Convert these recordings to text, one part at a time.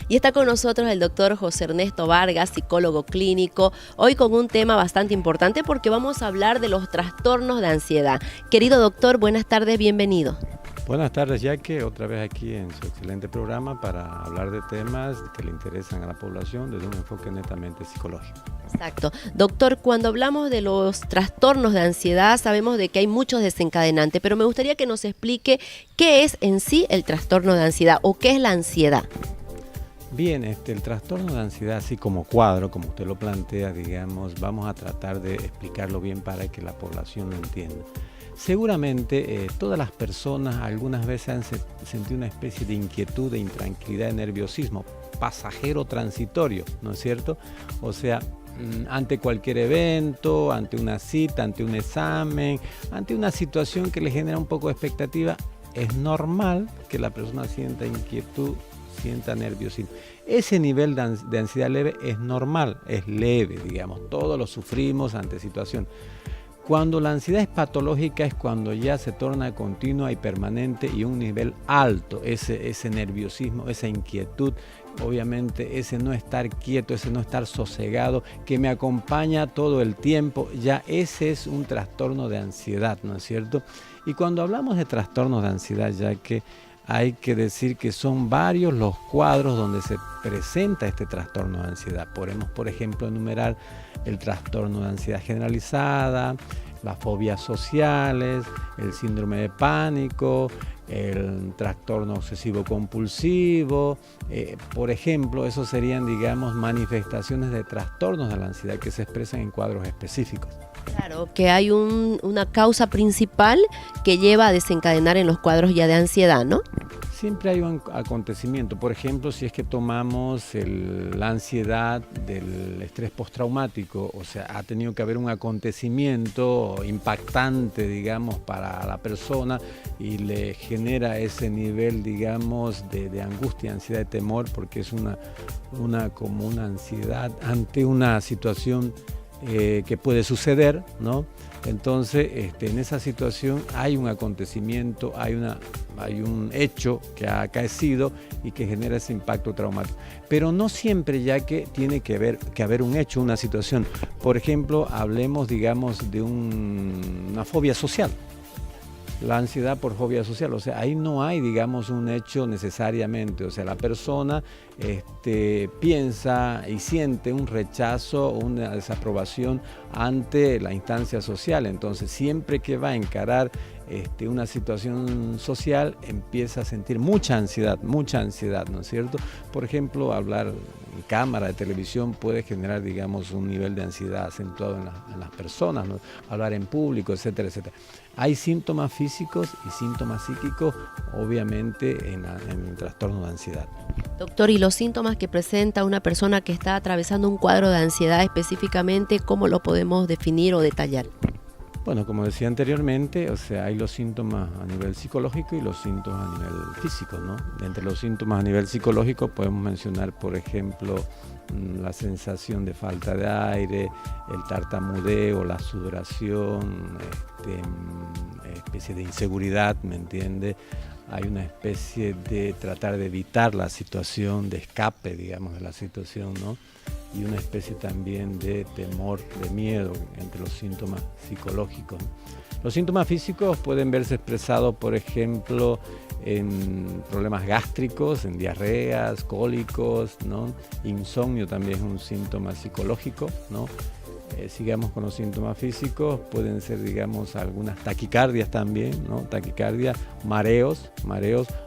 Y está con nosotros el doctor José Ernesto Vargas, psicólogo clínico, hoy con un tema bastante importante porque vamos a hablar de los trastornos de ansiedad. Querido doctor, buenas tardes, bienvenido. Buenas tardes, Yaque, otra vez aquí en su excelente programa para hablar de temas que le interesan a la población desde un enfoque netamente psicológico. Exacto. Doctor, cuando hablamos de los trastornos de ansiedad, sabemos de que hay muchos desencadenantes, pero me gustaría que nos explique qué es en sí el trastorno de ansiedad o qué es la ansiedad. Bien, el trastorno de ansiedad, así como cuadro, como usted lo plantea, digamos, vamos a tratar de explicarlo bien para que la población lo entienda. Seguramente todas las personas algunas veces han sentido una especie de inquietud, de intranquilidad, de nerviosismo pasajero transitorio, ¿no es cierto? O sea, ante cualquier evento, ante una cita, ante un examen, ante una situación que le genera un poco de expectativa, es normal que la persona sienta inquietud, sienta nerviosismo. Ese nivel de ansiedad leve es normal, es leve, digamos, todos lo sufrimos ante situación. Cuando la ansiedad es patológica es cuando ya se torna continua y permanente y un nivel alto, ese nerviosismo, esa inquietud, obviamente ese no estar quieto, ese no estar sosegado, que me acompaña todo el tiempo, ya ese es un trastorno de ansiedad, ¿no es cierto? Y cuando hablamos de trastornos de ansiedad, ya que hay que decir que son varios los cuadros donde se presenta este trastorno de ansiedad. Podemos, por ejemplo, enumerar el trastorno de ansiedad generalizada, las fobias sociales, el síndrome de pánico, el trastorno obsesivo compulsivo. Por ejemplo, esos serían, digamos, manifestaciones de trastornos de la ansiedad que se expresan en cuadros específicos. Claro, que hay una causa principal que lleva a desencadenar en los cuadros ya de ansiedad, ¿no? Siempre hay un acontecimiento, por ejemplo, si es que tomamos la ansiedad del estrés postraumático, o sea, ha tenido que haber un acontecimiento impactante, digamos, para la persona y le genera ese nivel, digamos, de angustia, ansiedad, de temor, porque es como una ansiedad ante una situación que puede suceder, ¿no? Entonces, en esa situación hay un acontecimiento, hay un hecho que ha acaecido y que genera ese impacto traumático. Pero no siempre, ya que tiene que haber un hecho, una situación. Por ejemplo, hablemos, digamos, de una fobia social. La ansiedad por fobia social, o sea, ahí no hay, digamos, un hecho necesariamente, o sea, la persona piensa y siente un rechazo o una desaprobación ante la instancia social, entonces siempre que va a encarar una situación social empieza a sentir mucha ansiedad, ¿no es cierto? Por ejemplo, hablar en cámara de televisión puede generar, digamos, un nivel de ansiedad acentuado en las personas, ¿no? Hablar en público, etcétera, etcétera. Hay síntomas físicos y síntomas psíquicos, obviamente, en el trastorno de ansiedad. Doctor, ¿y los síntomas que presenta una persona que está atravesando un cuadro de ansiedad específicamente, cómo lo podemos definir o detallar? Bueno, como decía anteriormente, o sea, hay los síntomas a nivel psicológico y los síntomas a nivel físico, ¿no? Entre los síntomas a nivel psicológico podemos mencionar, por ejemplo, la sensación de falta de aire, el tartamudeo, la sudoración, especie de inseguridad, ¿me entiende? Hay una especie de tratar de evitar la situación, de escape, digamos, de la situación, ¿no? Y una especie también de temor, de miedo entre los síntomas psicológicos. Los síntomas físicos pueden verse expresados, por ejemplo, en problemas gástricos, en diarreas, cólicos, ¿no? Insomnio también es un síntoma psicológico, ¿no? Sigamos con los síntomas físicos, pueden ser, digamos, algunas taquicardias también, ¿no? Taquicardia, mareos,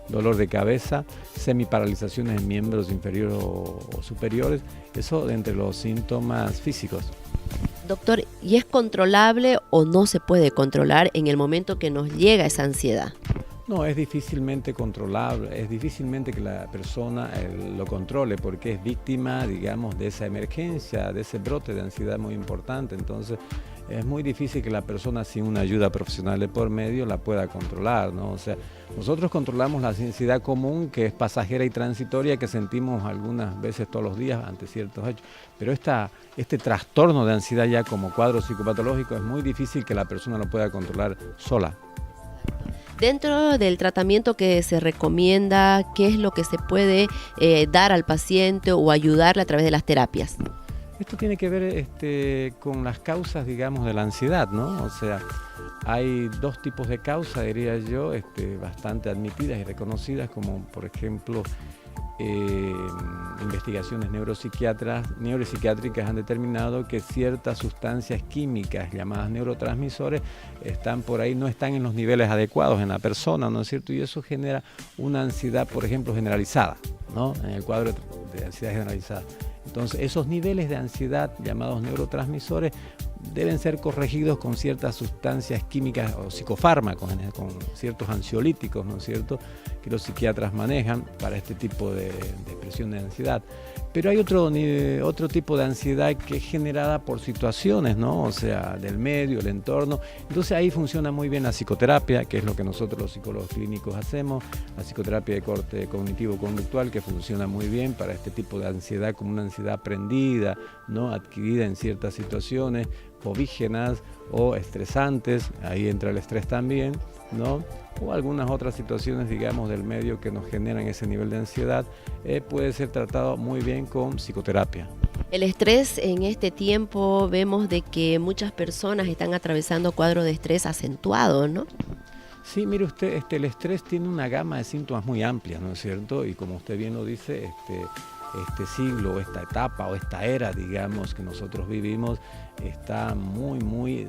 dolor de cabeza, semiparalizaciones en miembros inferiores o superiores, eso entre los síntomas físicos. Doctor, ¿y es controlable o no se puede controlar en el momento que nos llega esa ansiedad? No, es difícilmente controlable, es difícilmente que la persona lo controle porque es víctima, digamos, de esa emergencia, de ese brote de ansiedad muy importante. Entonces, es muy difícil que la persona sin una ayuda profesional de por medio la pueda controlar, ¿no? O sea, nosotros controlamos la ansiedad común, que es pasajera y transitoria, que sentimos algunas veces todos los días ante ciertos hechos. Pero este trastorno de ansiedad ya como cuadro psicopatológico es muy difícil que la persona lo pueda controlar sola. Dentro del tratamiento que se recomienda, ¿qué es lo que se puede dar al paciente o ayudarle a través de las terapias? Esto tiene que ver con las causas, digamos, de la ansiedad, ¿no? O sea, hay dos tipos de causas, diría yo, bastante admitidas y reconocidas, como por ejemplo, investigaciones neuropsiquiátricas han determinado que ciertas sustancias químicas llamadas neurotransmisores están por ahí, no están en los niveles adecuados en la persona, ¿no es cierto? Y eso genera una ansiedad, por ejemplo, generalizada, ¿no? En el cuadro de ansiedad generalizada. Entonces, esos niveles de ansiedad llamados neurotransmisores deben ser corregidos con ciertas sustancias químicas o psicofármacos, con ciertos ansiolíticos, ¿no es cierto?, que los psiquiatras manejan para este tipo de expresión de ansiedad. Pero hay otro tipo de ansiedad que es generada por situaciones, ¿no? O sea, del medio, el entorno. Entonces ahí funciona muy bien la psicoterapia, que es lo que nosotros los psicólogos clínicos hacemos, la psicoterapia de corte cognitivo-conductual, que funciona muy bien para este tipo de ansiedad, como una ansiedad aprendida, ¿no?, adquirida en ciertas situaciones fovígenas o estresantes, ahí entra el estrés también, ¿no?, o algunas otras situaciones, digamos, del medio que nos generan ese nivel de ansiedad, puede ser tratado muy bien con psicoterapia. El estrés en este tiempo vemos de que muchas personas están atravesando cuadros de estrés acentuados, ¿no? Sí, mire usted, el estrés tiene una gama de síntomas muy amplia, ¿no es cierto? Y como usted bien lo dice, este siglo, esta etapa o esta era, digamos, que nosotros vivimos, está muy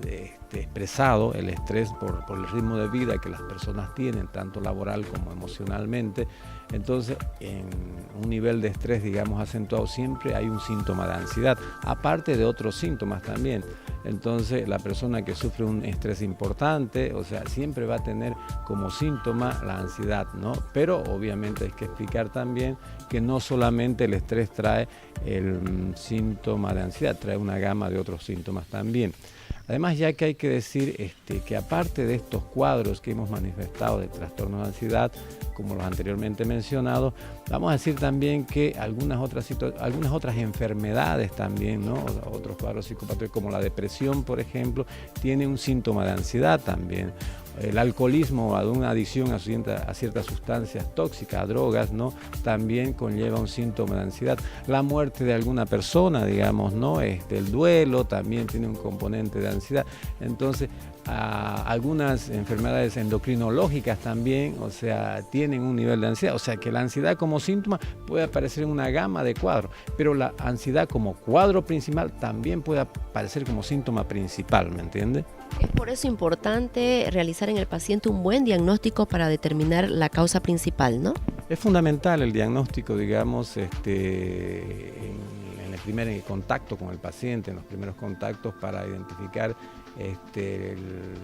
expresado el estrés por el ritmo de vida que las personas tienen, tanto laboral como emocionalmente. Entonces, en un nivel de estrés, digamos, acentuado, siempre hay un síntoma de ansiedad, aparte de otros síntomas también. Entonces, la persona que sufre un estrés importante, o sea, siempre va a tener como síntoma la ansiedad, ¿no? Pero obviamente hay que explicar también que no solamente el estrés trae el síntoma de ansiedad, trae una gama de otros síntomas también. Además, ya que hay que decir que aparte de estos cuadros que hemos manifestado de trastornos de ansiedad, como los anteriormente mencionados, vamos a decir también que algunas otras enfermedades también, ¿no?, otros cuadros psicopatológicos como la depresión, por ejemplo, tiene un síntoma de ansiedad también. El alcoholismo o alguna adicción a ciertas sustancias tóxicas, a drogas, ¿no?, también conlleva un síntoma de ansiedad. La muerte de alguna persona, digamos, ¿no?, el duelo también tiene un componente de ansiedad. Entonces, algunas enfermedades endocrinológicas también, o sea, tienen un nivel de ansiedad. O sea, que la ansiedad como síntoma puede aparecer en una gama de cuadros, pero la ansiedad como cuadro principal también puede aparecer como síntoma principal, ¿me entiende? Es por eso importante realizar en el paciente un buen diagnóstico para determinar la causa principal, ¿no? Es fundamental el diagnóstico, digamos, en el primer contacto con el paciente, en los primeros contactos, para identificar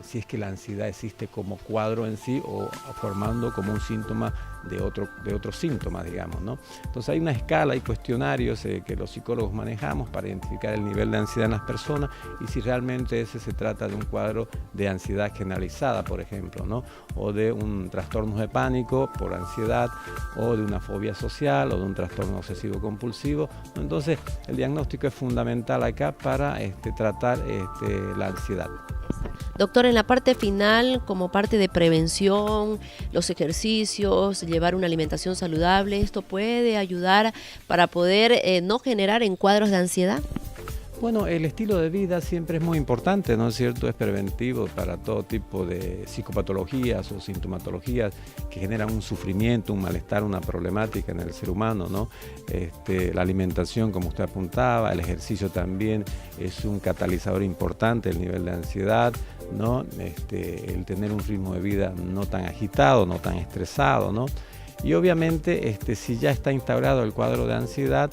si es que la ansiedad existe como cuadro en sí o formando como un síntoma de otros síntomas, digamos, ¿no? Entonces hay una escala, hay cuestionarios que los psicólogos manejamos para identificar el nivel de ansiedad en las personas y si realmente se trata de un cuadro de ansiedad generalizada, por ejemplo, ¿no?, o de un trastorno de pánico por ansiedad, o de una fobia social, o de un trastorno obsesivo compulsivo. Entonces el diagnóstico es fundamental acá para tratar la ansiedad. Doctor, en la parte final, como parte de prevención, los ejercicios, llevar una alimentación saludable, ¿esto puede ayudar para poder no generar en cuadros de ansiedad? Bueno, el estilo de vida siempre es muy importante, ¿no es cierto? Es preventivo para todo tipo de psicopatologías o sintomatologías que generan un sufrimiento, un malestar, una problemática en el ser humano, ¿no? La alimentación, como usted apuntaba, el ejercicio también es un catalizador importante del nivel de ansiedad, ¿no? El tener un ritmo de vida no tan agitado, no tan estresado, ¿no? Y obviamente, si ya está instaurado el cuadro de ansiedad,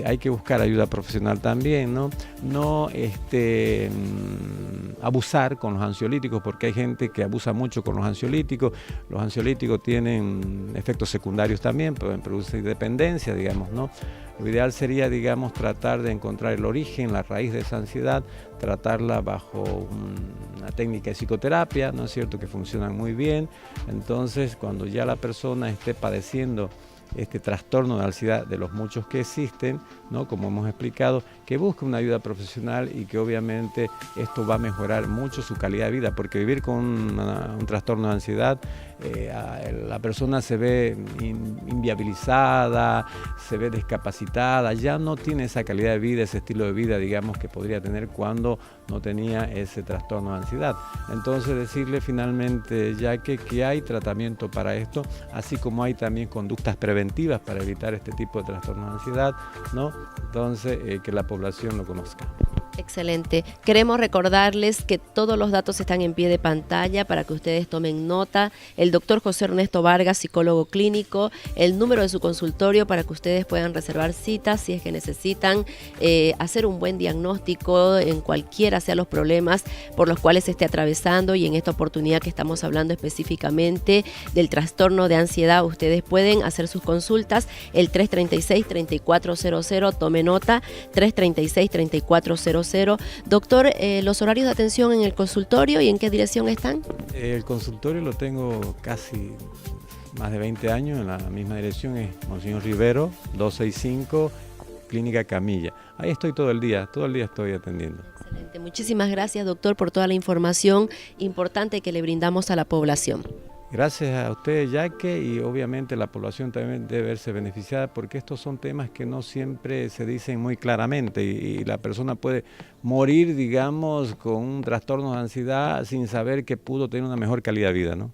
hay que buscar ayuda profesional también, ¿no? No abusar con los ansiolíticos, porque hay gente que abusa mucho con los ansiolíticos. Los ansiolíticos tienen efectos secundarios también, pueden producir dependencia, digamos, ¿no? Lo ideal sería, digamos, tratar de encontrar el origen, la raíz de esa ansiedad, tratarla bajo una técnica de psicoterapia, ¿no es cierto?, que funcionan muy bien. Entonces, cuando ya la persona esté padeciendo este trastorno de ansiedad, de los muchos que existen, ¿no? Como hemos explicado, que busque una ayuda profesional y que obviamente esto va a mejorar mucho su calidad de vida, porque vivir con un trastorno de ansiedad, la persona se ve inviabilizada, se ve discapacitada, ya no tiene esa calidad de vida, ese estilo de vida, digamos, que podría tener cuando no tenía ese trastorno de ansiedad. Entonces decirle finalmente ya que hay tratamiento para esto, así como hay también conductas preventivas para evitar este tipo de trastorno de ansiedad, ¿no? Entonces que la población lo conozca. Excelente. Queremos recordarles que todos los datos están en pie de pantalla para que ustedes tomen nota. El doctor José Ernesto Vargas, psicólogo clínico, el número de su consultorio para que ustedes puedan reservar citas si es que necesitan hacer un buen diagnóstico en cualquiera sean los problemas por los cuales se esté atravesando, y en esta oportunidad que estamos hablando específicamente del trastorno de ansiedad, ustedes pueden hacer sus consultas el 336-3400, tome nota, 336-3400. Doctor, los horarios de atención en el consultorio y en qué dirección están. El consultorio lo tengo casi más de 20 años en la misma dirección, es Monseñor Rivero, 265, Clínica Camilla. Ahí estoy todo el día estoy atendiendo. Excelente, muchísimas gracias, doctor, por toda la información importante que le brindamos a la población. Gracias a usted, Yaque, y obviamente la población también debe verse beneficiada, porque estos son temas que no siempre se dicen muy claramente y la persona puede morir, digamos, con un trastorno de ansiedad sin saber que pudo tener una mejor calidad de vida, ¿no?